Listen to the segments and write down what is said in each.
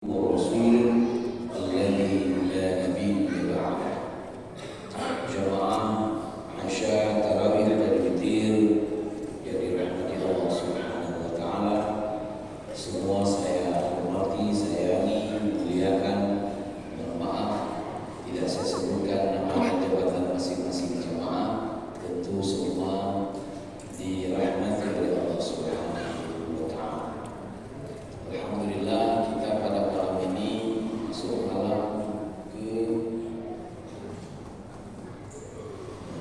ورسوله الذي لا نبي بعده. Jamaah Asya Tarawih dan Witir yang dirahmati Allah Subhanahu wa taala. Semua saya hormati, sayangi, muliakan. Mohon maaf tidak saya sebutkan nama dan jabatan masing-masing jamaah. Tentu semua dirahmati oleh Allah Subhanahu wa taala. Alhamdulillah kita pada malam ini masuk malam ke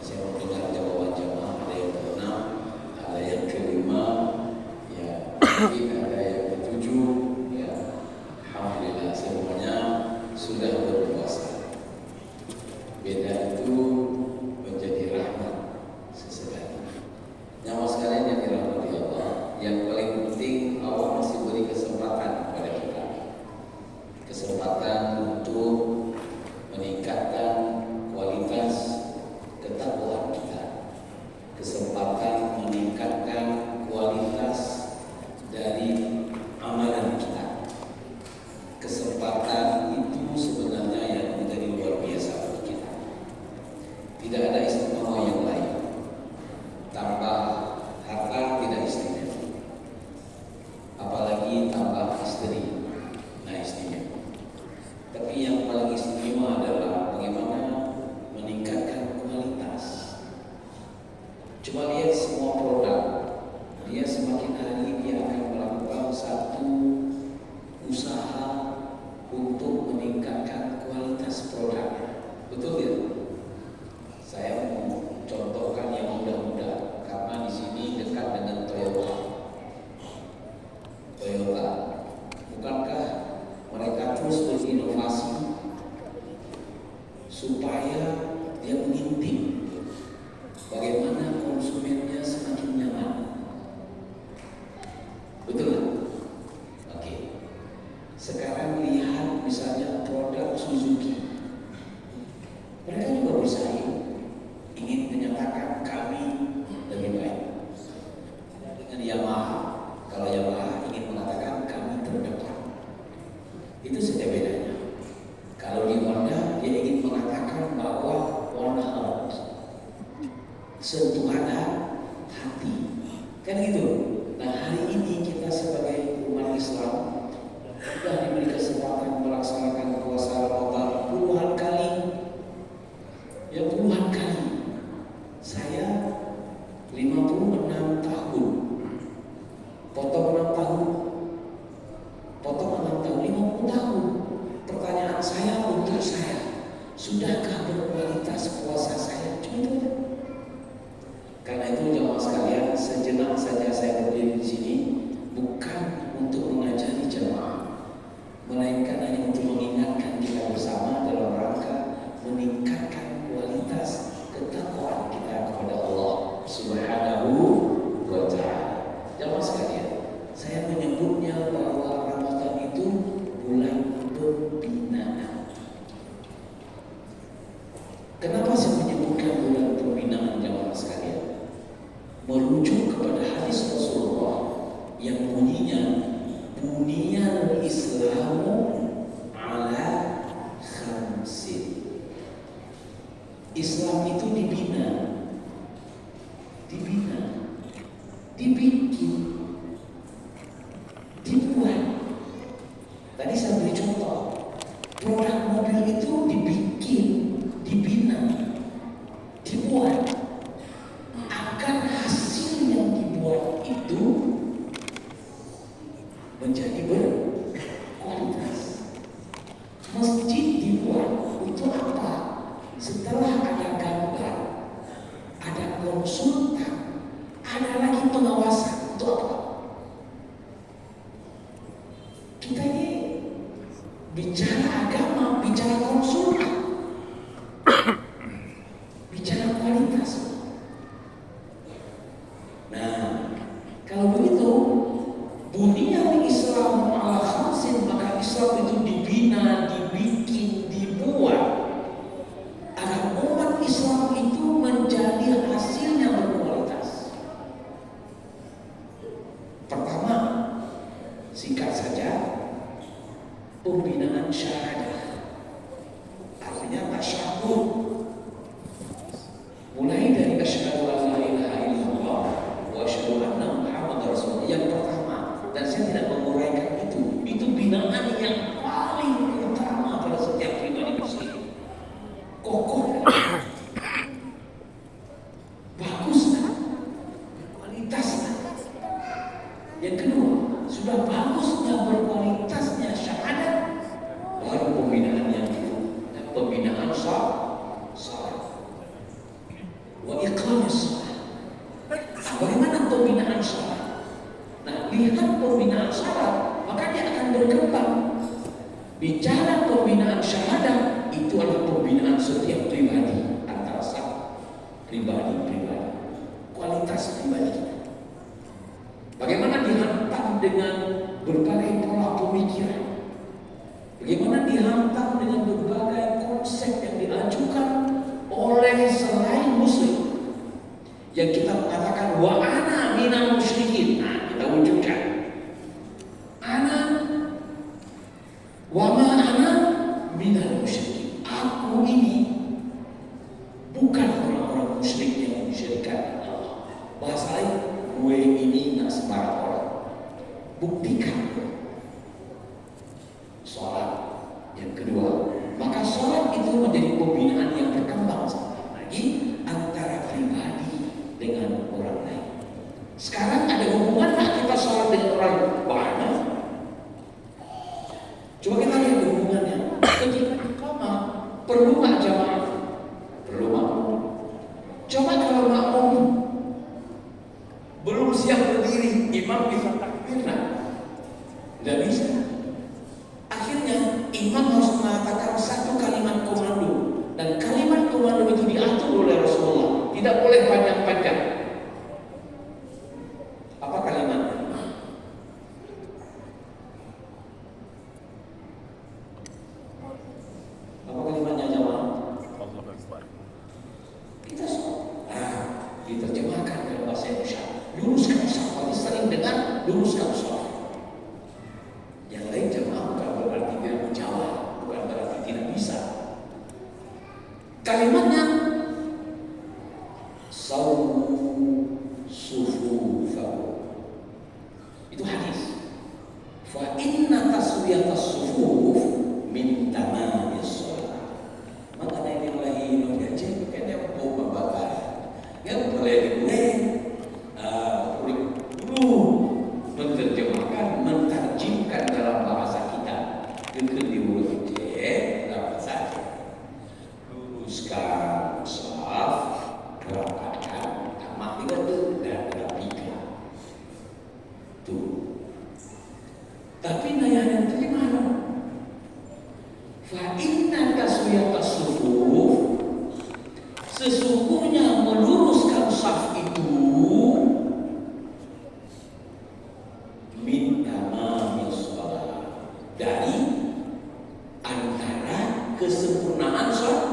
saya mau dengar jawaban jamaah, ada yang ke-6, ada yang ke-5, ya mungkin ada yang ke-7, ya alhamdulillah semuanya sudah berpuasa. Beda itu menjadi rahmat sesekali. Nyawa sekalian yang dirahmati Allah, yang paling penting Allah masih beri kesempatan kepada kita, kesempatan untuk meningkatkan kualitas ketakwaan kita, kesempatan meningkatkan kualitas dari amalan kita. Kesempatan itu sebenarnya yang menjadi luar biasa bagi kita. Tidak ada istimewa yang lain. Tambah harta tidak istimewa, apalagi tambah istri. Nah istimewa. Tapi yang paling istimewa adalah bagaimana meningkatkan kualitas. Coba lihat semua produk, dia semakin hari dia akan melakukan satu usaha untuk meningkatkan kualitas produknya. Betul ya? Saya mau contohkan yang mudah-mudah karena di sini dekat dengan Toyota. Bukankah mereka terus berinovasi supaya dia mengintip bagaimana konsumennya semakin nyaman? Betul? Oke. Sekarang lihat misalnya produk Suzuki. Mereka juga bersaing, ingin menyatakan kami lebih baik. Dengan Yamaha, kalau Yamaha ingin mengatakan kami terdepan. Itu saja bedanya. Kalau di Honda dia ingin mengatakan bahwa one heart, sentuhan hati, kan gitu. Nah hari ini kita sebagai umat Islam sudah diberi kesempatan melaksanakan puasa Ramadan puluhan kali. Ya puluhan kali. Saya 56 tahun, potong 6 tahun, potong 6 tahun, 50 tahun. Pertanyaan saya untuk saya, sudahkah berkualitas puasa saya? Cuma itu aja. Karena itu jamaah sekalian, sejenak saja saya berdiri di sini bukan untuk mengajari jamaah, melainkan hanya untuk mengingatkan kita bersama dalam rangka meningkatkan kualitas ketakwaan kita kepada Allah Subhanahu wa ta'ala. Jamaah sekalian, saya menyebutnya bahwa Ramadan itu bulan pembinaan. Kenapa saya menyebutkan bulan pembinaan jamaah sekalian? Merujuk kepada hadis Rasulullah yang bunyinya buniyal Islamu ala khamsin. Islam itu dibina, dibikin, dibuat. Tadi saya beri contoh, produk mobil itu dibikin, dibina, dibuat agar hasil yang dibuat itu menjadi berkualitas. Masjid dibuat untuk apa? Setelah ada gambar, ada konsultan, ada lagi pengawasan. Untuk apa? Kita ini bicara agama, bicara konsultan, bicara kualitas. Nah, kalau begitu, buniyal Islam ala khamsin, maka Islam itu dibina, dibikin, dibuat agar umat Islam itu menjadi hasil yang berkualitas. Pertama, singkat saja, pembinaan syahadah. Artinya tasyahud. Mulai dari asyhadu an la ilaha illallah wa asyhadu anna Muhammadar Rasulullah yang pertama, dan saya tidak menguraikan itu binaan yang paling utama pada setiap pribadi muslim. Kokoh, bagus, kualitasnya. Yang kedua, sudah bagusnya berkualitasnya syahadat, baru pembinaan yang itu, pembinaan salat. Wa iqamis shalah. Bagaimana pembinaan salat? Nah, lihat pembinaan salat, maka dia akan berkembang. Bicara pembinaan syahadah, itu adalah pembinaan setiap pribadi, antara satu pribadi, kualitas pribadi kita. Bagaimana dihantam dengan berbagai pola pemikiran, bagaimana dihantam dengan berbagai konsep yang diajukan oleh selain muslim, yang kita mengatakan wa ana minal musyrikin. Nah, kita wujudkan ana wa ma ana minal musyrikin. Aku ini bukan orang-orang musyrik yang mensyirikkan Allah. Bahasa lain, gue ini nggak sembarang orang. Buktikan sholat. Yang kedua, maka sholat itu menjadi pembinaan yang berkembang lagi antara pribadi dengan orang lain. Sekarang ada hubungan nggak kita sholat dengan orang banyak? Coba kita lihat hubungannya. Ketika iqamah, perlu nggak jamaah? Perlu makmum. Coba kalau makmum belum siap berdiri, imam bisa takbir nggak? Tidak bisa. Akhirnya imam harus mengatakan satu kalimat komando, dan kalimat komando itu diatur oleh Rasulullah, tidak boleh panjang-panjang. Apa kalimatnya? Apa kalimatnya jamaah? Kita diterjemahkan dalam bahasa Indonesia. Luruskan shaf. Kami sering dengar luruskan shaf. Yang lain jamaah bukan berarti tidak menjawab, bukan berarti tidak bisa. Kalimatnya sawu sufufakum. Itu hadis. Fa inna taswiyatas sufuf min tamamis shalah. Maka ini lagi mengaji kayaknya mau membakar. Yang boleh gue dulu menerjemahkan, mentarjimkan dalam bahasa kita. Dengan diurut dalam bahasa luruskan shaf, rapatkan tamak itu dan rapikan. Tuh. Tapi naya yang terima fa inna taswiyatas sufuf, sesungguhnya meluruskan shaf itu min tamamis shalah, dari antara kesempurnaan sholat.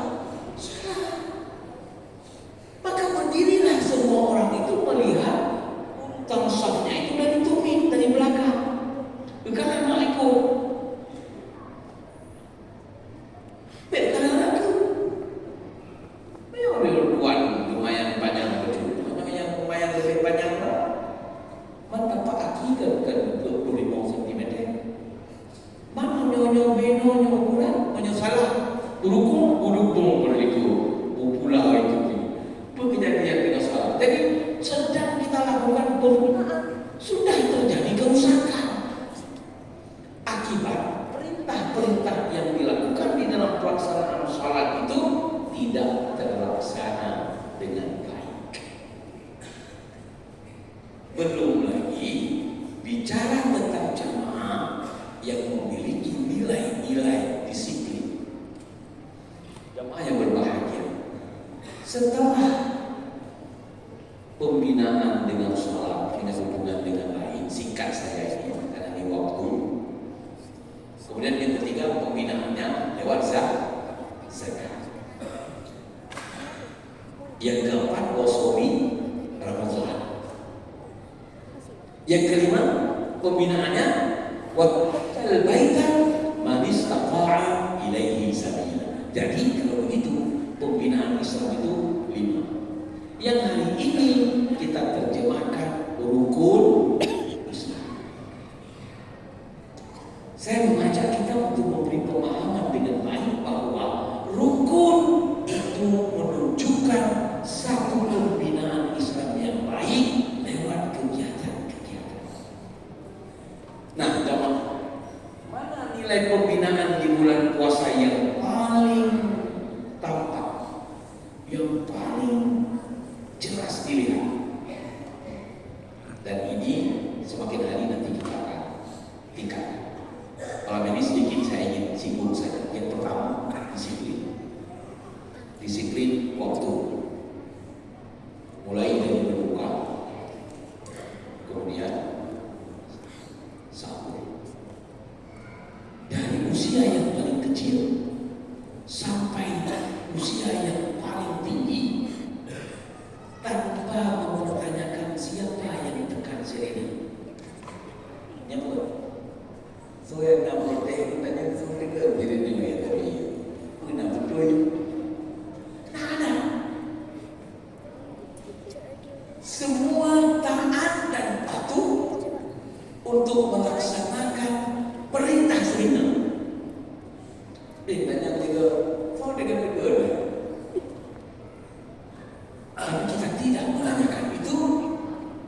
Maka berdirilah semua orang itu melihat urutan shafnya itu dari tumit, dari belakang, bukan ikut. Lumayan panjang betul. Lumayan lebih panjang lah. Mana pak akidah kan 25 cm. Mana nyonya beno nyobulan menyesalah. Duduk begitu. Pula itu. Kejadian tidak salah. Jadi sedang kita lakukan pembinaan, sudah terjadi kerusakan akibat perintah-perintah yang dilakukan di dalam pelaksanaan sholat itu tidak terlaksana dengan baik. Belum lagi bicara tentang jamaah yang memiliki nilai-nilai disiplin. Jamaah yang berbahagia, setelah pembinaan dengan sholat, dengan hubungan dengan lain, singkat saya ini karena ini waktu. Kemudian yang ketiga, pembinaannya lewat zakat. Yang keempat, wasomi Ramadan. Yang kelima, pembinaannya waktu baitan manis Jadi kalau begitu pembinaan Islam itu 5. Yang hari ini kita terjemahkan rukun Islam. Saya mengajak kita untuk memberi pemahaman dengan baik bahwa rukun itu menunjukkan satu pembinaan Islam yang baik lewat kegiatan-kegiatan. Nah, jamaah, mana nilai pembinaan di bulan puasa yang paling tampak, yang paling jelas dilihat? Dan ini semakin hari nanti kita akan tingkatkan. Malam ini sedikit saya ingin singgung saja. Yang pertama, disiplin. Disiplin waktu. Mulai dari berbuka, kemudian sahur. Dari usia yang paling kecil sampai usia yang paling tinggi, tanpa mempertanyakan siapa yang tekan sirene. Nyambut. So yang nama teh tanya sampai ke diri dia tadi. Kenapa betul? Tak ada. Semua taat dan patuh untuk melaksanakan perintah sirene. Tanya juga, so dengan betul. Tapi kita tidak menanyakan itu,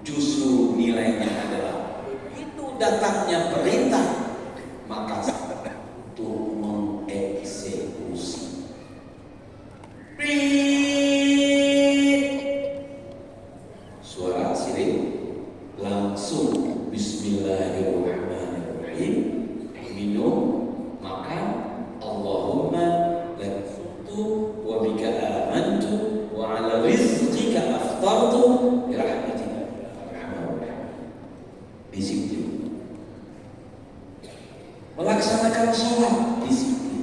justru nilainya adalah itu datangnya perintah, maka untuk mengeksekusi. Suara sirine langsung Bismillahirrahmanirrahim, minum, makan, Allahumma lak futu wa bika amantu wa ala rizqika aftartu bi rahmatika disiplin. Melaksanakan sholat disiplin.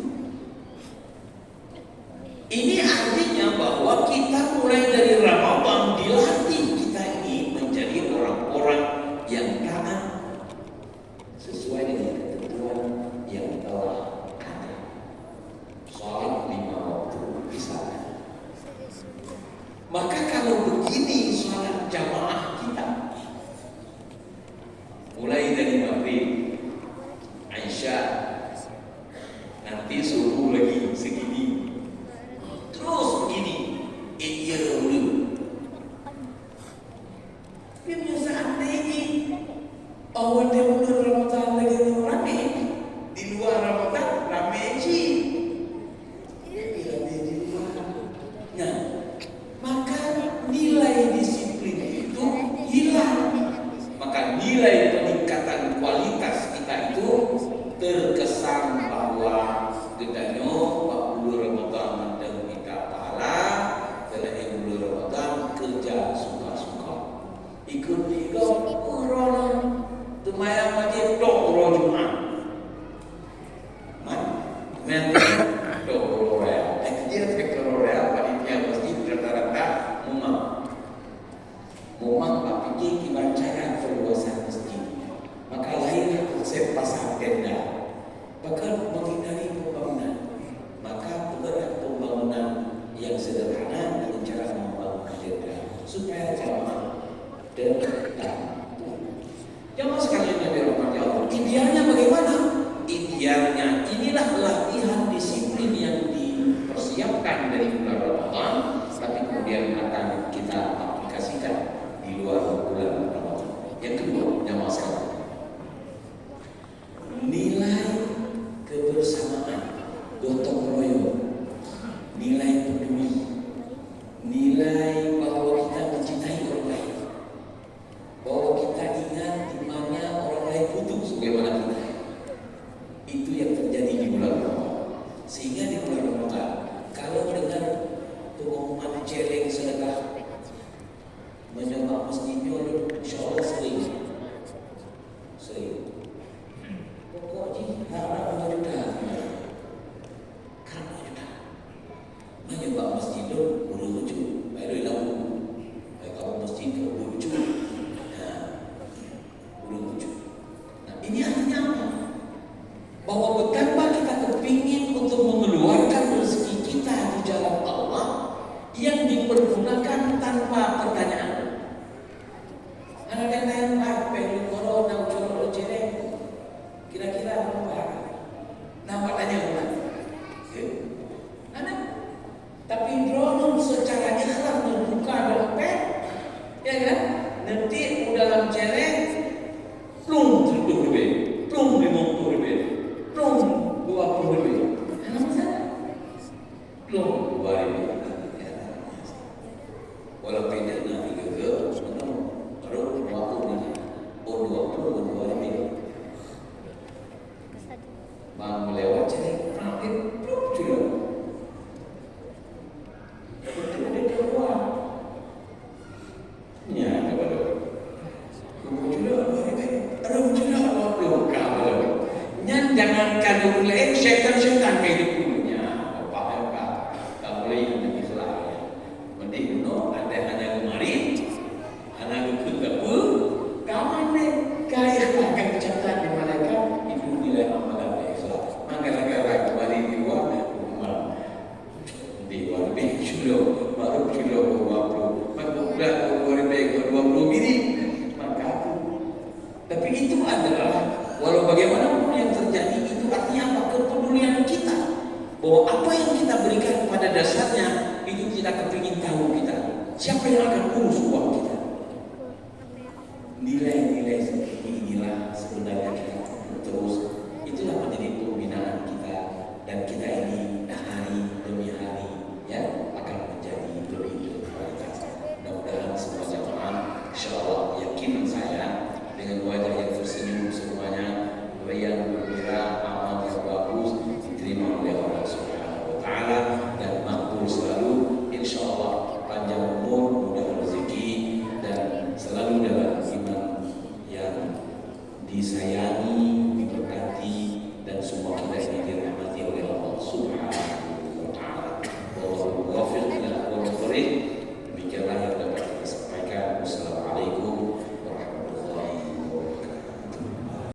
Ini artinya bahwa kita mulai dari Ramadan dilatih kita ini menjadi orang-orang yang taat sesuai dengan ketentuan yang telah ada. Sholat 5 waktu misalnya. Maka kalau begini sholat jamaah kita, mulai dari maghrib, Aisyah, nanti subuh lagi segini, terus begini, iya dulu. Kebiasaan ini, awal dia bulan Ramadan lagi rame, di luar Ramadan rame sih. Nah, maka nilai disiplin itu hilang. Maka nilai peningkatan kualitas kita itu terkesan bahwa gedanya 40 Ramadan dan kita pahala, selain bulan Ramadan kerja suka-suka. Ikut-ikut urang tumayang wajib dok Jumat. Dok Royal. Dia sektor Royal panitia masjid rata-rata Mumang Pak Piki dibacakan perluasan masjid. Maka lahirlah konsep pasar tenda. Bahkan menghindari pembangunan. Maka bergerak pembangunan yang sederhana dengan cara membangun tenda supaya jamaah dan jamaah sekalian yang dirahmati Allah. Idealnya bagaimana? Idealnya inilah latihan disiplin yang dipersiapkan dari bulan Ramadan, tapi kemudian akan kita aplikasikan di luar bulan Ramadan. Yang kedua, jamaah sekalian, nilai kebersamaan, gotong royong, nilai peduli, nilai bahwa kita mencintai orang lain, bahwa kita ingat di mana orang lain butuh sebagaimana kita. Itu yang terjadi di bulan Ramadan. Sehingga di bulan Ramadan, kalau dengar pengumuman celeng sedekah menyembah masjidnya, insya Allah sering. Pokoknya harap menjudah, karena judah menyembah masjidnya boleh lucu, baik lalu, baik kamu masjid boleh lucu, boleh lucu. Nah, ini artinya apa? Bahwa betapa kita kepingin untuk mengeluarkan rezeki bahwa apa yang kita berikan pada dasarnya itu tidak kepingin tahu kita siapa yang akan urus uang kita. Nilai